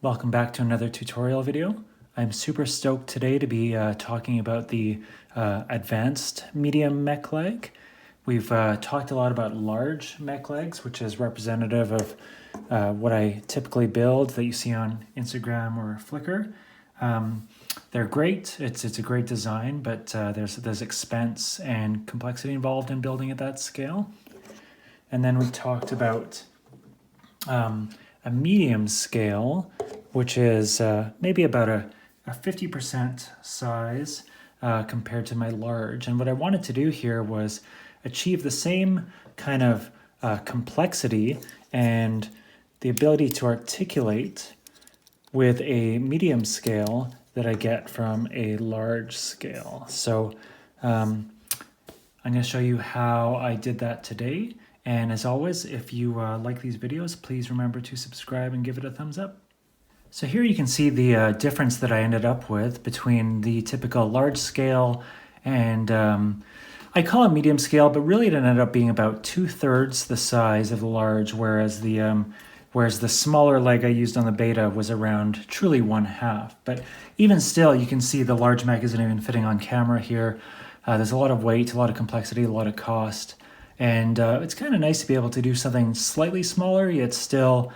Welcome back to another tutorial video. I'm super stoked today to be talking about the advanced medium mech leg. We've talked a lot about large mech legs, which is representative of what I typically build that you see on Instagram or Flickr. They're great. It's a great design, but there's expense and complexity involved in building at that scale. And then we talked about a medium scale, which is maybe about a 50% size compared to my large. And what I wanted to do here was achieve the same kind of complexity and the ability to articulate with a medium scale that I get from a large scale. So I'm going to show you how I did that today. And as always, if you like these videos, please remember to subscribe and give it a thumbs up. So here you can see the difference that I ended up with between the typical large scale and I call it medium scale, but really it ended up being about 2/3 the size of the large, whereas the smaller leg I used on the beta was around truly 1/2. But even still, you can see the large mech isn't even fitting on camera here. There's a lot of weight, a lot of complexity, a lot of cost. And it's kind of nice to be able to do something slightly smaller, yet still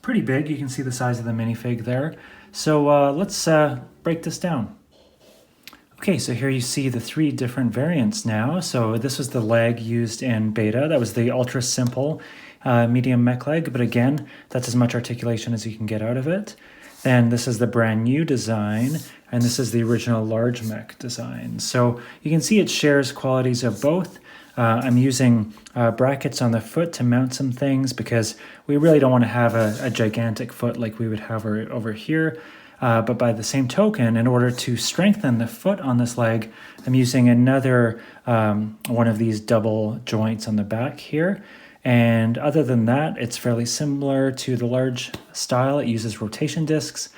pretty big. You can see the size of the minifig there. So let's break this down. Okay, so here you see the 3 different variants now. So this was the leg used in beta. That was the ultra simple medium mech leg, but again, that's as much articulation as you can get out of it. Then this is the brand new design, and this is the original large mech design. So you can see it shares qualities of both. I'm using brackets on the foot to mount some things because we really don't want to have a gigantic foot like we would have over here. But by the same token, in order to strengthen the foot on this leg, I'm using another one of these double joints on the back here. And other than that, it's fairly similar to the large style. It uses rotation discs.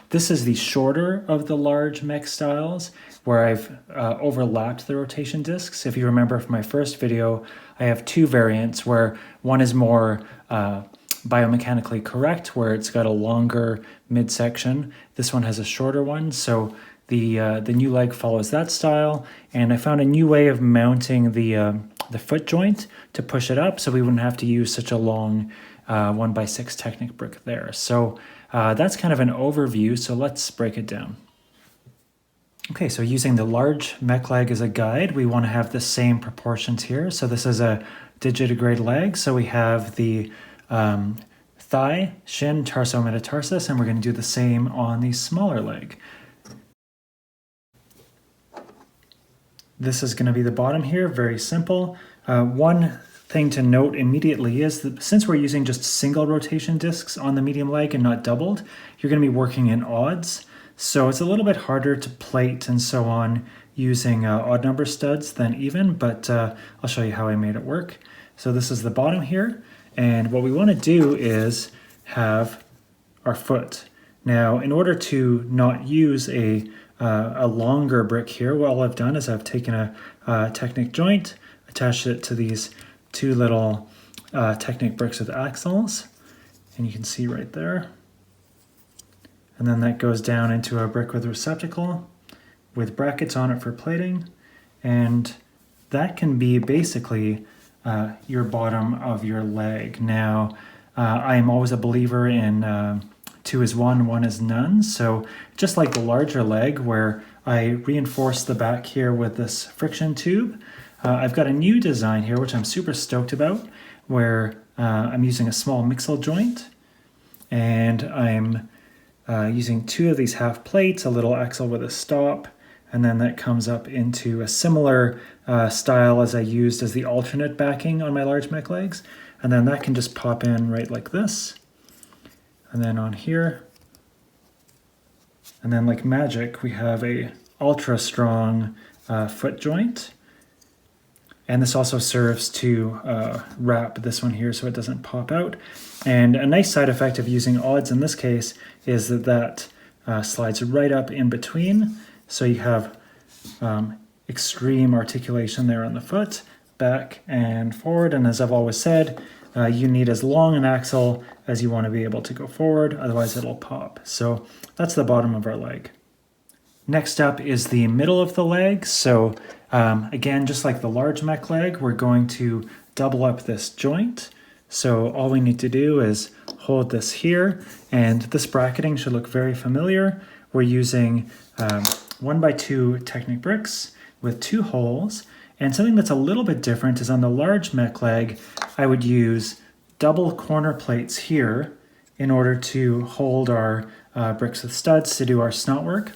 This is the shorter of the large mech styles, where I've overlapped the rotation discs. If you remember from my first video, I have 2 variants where one is more biomechanically correct, where it's got a longer midsection. This one has a shorter one, so the new leg follows that style. And I found a new way of mounting the foot joint to push it up, so we wouldn't have to use such a long 1x6 Technic brick there. So that's kind of an overview, so let's break it down. Okay, so using the large mech leg as a guide, we want to have the same proportions here. So this is a digitigrade leg, so we have the thigh, shin, tarso, metatarsus, and we're going to do the same on the smaller leg. This is going to be the bottom here, very simple. One thing to note immediately is that since we're using just single rotation discs on the medium leg and not doubled, you're going to be working in odds. So it's a little bit harder to plate and so on using odd number studs than even, but I'll show you how I made it work. So this is the bottom here, and what we want to do is have our foot. Now, in order to not use a longer brick here, what all I've done is I've taken a Technic joint, attached it to these 2 little Technic bricks with axles, and you can see right there. And then that goes down into a brick with receptacle with brackets on it for plating. And that can be basically your bottom of your leg. Now, I am always a believer in 2 is 1, 1 is none. So just like the larger leg where I reinforce the back here with this friction tube, I've got a new design here, which I'm super stoked about, where I'm using a small mixel joint, and I'm using 2 of these half plates, a little axle with a stop, and then that comes up into a similar style as I used as the alternate backing on my large mech legs. And then that can just pop in right like this. And then on here. And then like magic, we have a ultra strong foot joint. And this also serves to wrap this one here so it doesn't pop out. And a nice side effect of using odds in this case is that slides right up in between. So you have extreme articulation there on the foot, back and forward. And as I've always said, you need as long an axle as you want to be able to go forward, otherwise it'll pop. So that's the bottom of our leg. Next up is the middle of the leg. So again, just like the large mech leg, we're going to double up this joint. So all we need to do is hold this here, and this bracketing should look very familiar. We're using 1x2 Technic bricks with 2 holes, and something that's a little bit different is on the large mech leg, I would use double corner plates here in order to hold our bricks with studs to do our snot work.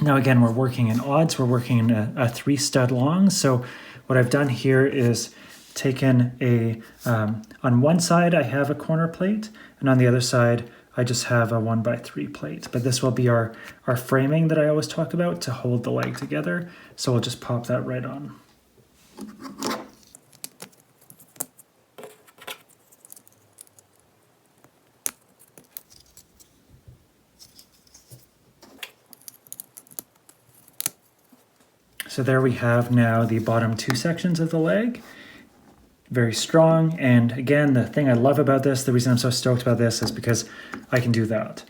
Now again, we're working in odds, we're working in a 3 stud long, so what I've done here is taken on one side I have a corner plate, and on the other side I just have a 1x3 plate. But this will be our framing that I always talk about to hold the leg together, so we'll just pop that right on. So there we have now the bottom 2 sections of the leg. Very strong, and again, the thing I love about this, the reason I'm so stoked about this is because I can do that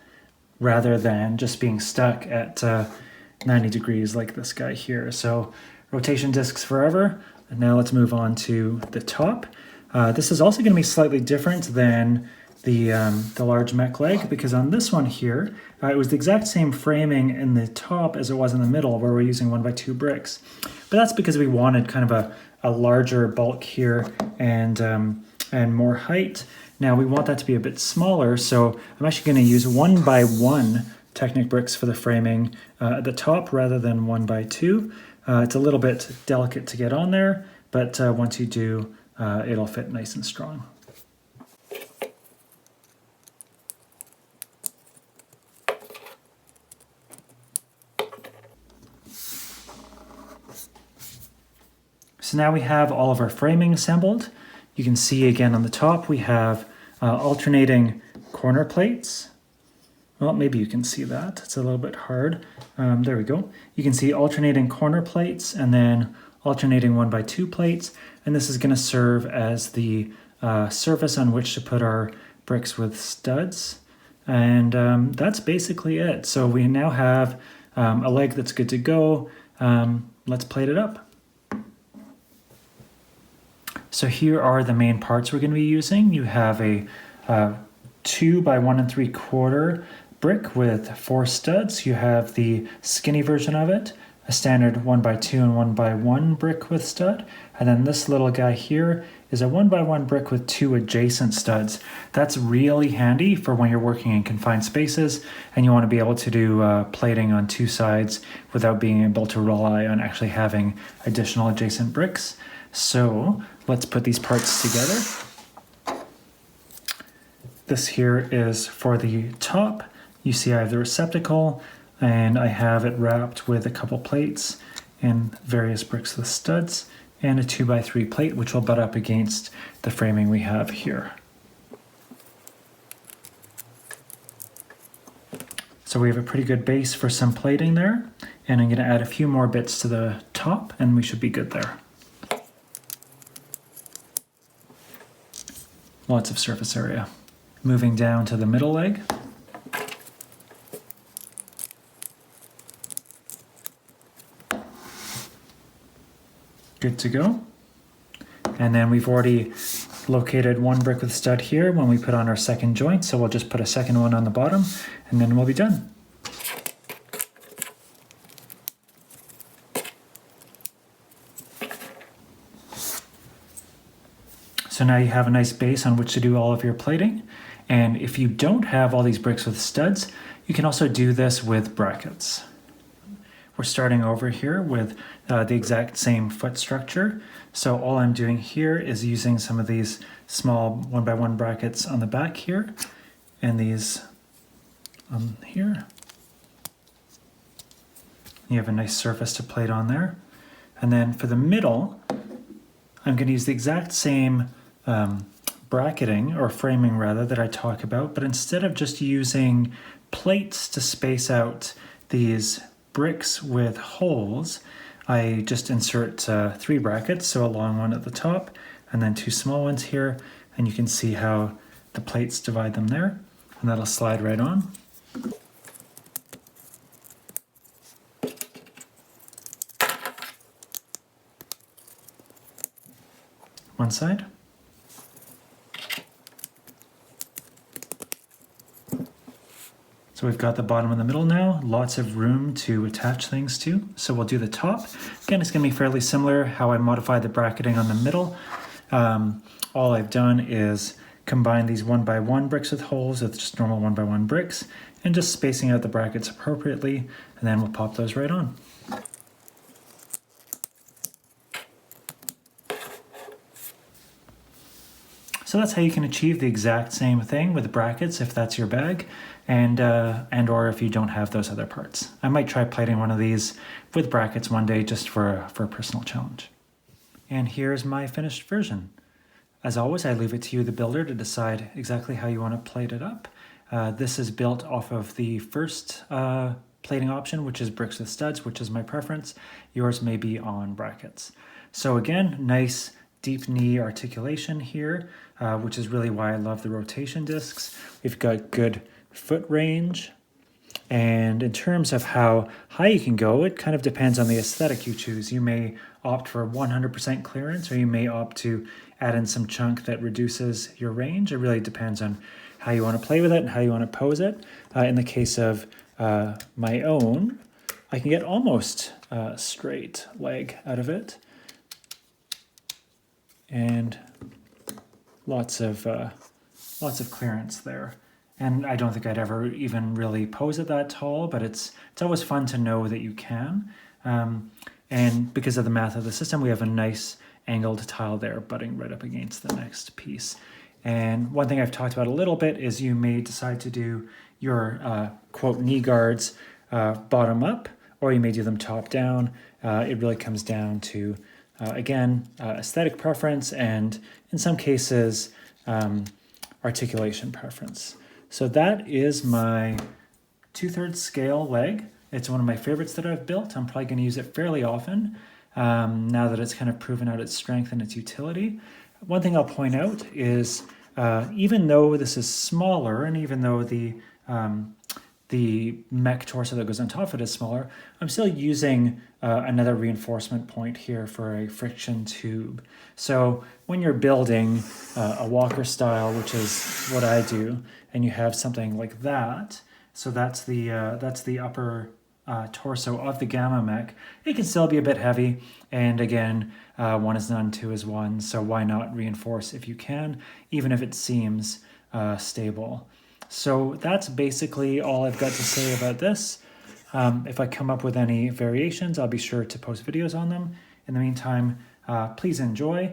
rather than just being stuck at 90 degrees like this guy here. So rotation discs forever. And now let's move on to the top. This is also going to be slightly different than the large mech leg, because on this one here, it was the exact same framing in the top as it was in the middle, where we're using 1x2 bricks. But that's because we wanted kind of a larger bulk here and more height. Now we want that to be a bit smaller, so I'm actually going to use 1x1 Technic bricks for the framing at the top rather than 1x2. It's a little bit delicate to get on there, but once you do, it'll fit nice and strong. So now we have all of our framing assembled. You can see again on the top we have alternating corner plates. Well, maybe you can see that. It's a little bit hard. There we go. You can see alternating corner plates and then alternating 1x2 plates. And this is going to serve as the surface on which to put our bricks with studs. And that's basically it. So we now have a leg that's good to go. Let's plate it up. So here are the main parts we're going to be using. You have a 2 by 1 3/4 brick with 4 studs. You have the skinny version of it, a standard 1x2 and 1x1 brick with stud. And then this little guy here is a 1x1 brick with 2 adjacent studs. That's really handy for when you're working in confined spaces and you want to be able to do plating on 2 sides without being able to rely on actually having additional adjacent bricks. So let's put these parts together. This here is for the top. You see I have the receptacle and I have it wrapped with a couple plates and various bricks with studs and a 2x3 plate, which will butt up against the framing we have here. So we have a pretty good base for some plating there, and I'm going to add a few more bits to the top and we should be good there. Lots of surface area. Moving down to the middle leg. Good to go. And then we've already located 1 brick with stud here when we put on our second joint, so we'll just put a second one on the bottom and then we'll be done. So now you have a nice base on which to do all of your plating. And if you don't have all these bricks with studs, you can also do this with brackets. We're starting over here with the exact same foot structure. So all I'm doing here is using some of these small 1x1 brackets on the back here and these on here. You have a nice surface to plate on there. And then for the middle, I'm going to use the exact same bracketing or framing rather that I talk about, but instead of just using plates to space out these bricks with holes, I just insert 3 brackets, so a long one at the top and then 2 small ones here, and you can see how the plates divide them there, and that'll slide right on. One side. So we've got the bottom and the middle now, lots of room to attach things to. So we'll do the top. Again, it's gonna be fairly similar how I modified the bracketing on the middle. All I've done is combine these 1x1 bricks with holes with just normal 1x1 bricks and just spacing out the brackets appropriately, and then we'll pop those right on. So that's how you can achieve the exact same thing with brackets if that's your bag, and or if you don't have those other parts. I might try plating one of these with brackets one day just for a personal challenge. And here's my finished version. As always, I leave it to you, the builder, to decide exactly how you want to plate it up. This is built off of the first plating option, which is bricks with studs, which is my preference. Yours may be on brackets. So again, nice deep knee articulation here, which is really why I love the rotation discs. We've got good foot range. And in terms of how high you can go, it kind of depends on the aesthetic you choose. You may opt for 100% clearance, or you may opt to add in some chunk that reduces your range. It really depends on how you want to play with it and how you want to pose it. In the case of my own, I can get almost straight leg out of it. And lots of clearance there. And I don't think I'd ever even really pose it that tall, but it's always fun to know that you can. And because of the math of the system, we have a nice angled tile there butting right up against the next piece. And one thing I've talked about a little bit is you may decide to do your quote knee guards bottom up, or you may do them top down. It really comes down to, again, aesthetic preference, and in some cases, articulation preference. So that is my 2/3 scale leg. It's one of my favorites that I've built. I'm probably going to use it fairly often now that it's kind of proven out its strength and its utility. One thing I'll point out is even though this is smaller, and even though the mech torso that goes on top of it is smaller, I'm still using another reinforcement point here for a friction tube. So when you're building a walker style, which is what I do, and you have something like that, so that's the upper torso of the Gamma Mech, it can still be a bit heavy, and again, 1 is none, 2 is 1, so why not reinforce if you can, even if it seems stable. So that's basically all I've got to say about this. If I come up with any variations, I'll be sure to post videos on them. In the meantime, please enjoy.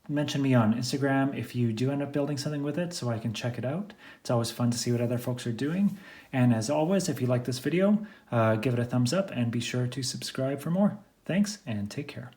Mention me on Instagram if you do end up building something with it so I can check it out. It's always fun to see what other folks are doing. And as always, if you like this video, give it a thumbs up and be sure to subscribe for more. Thanks and take care.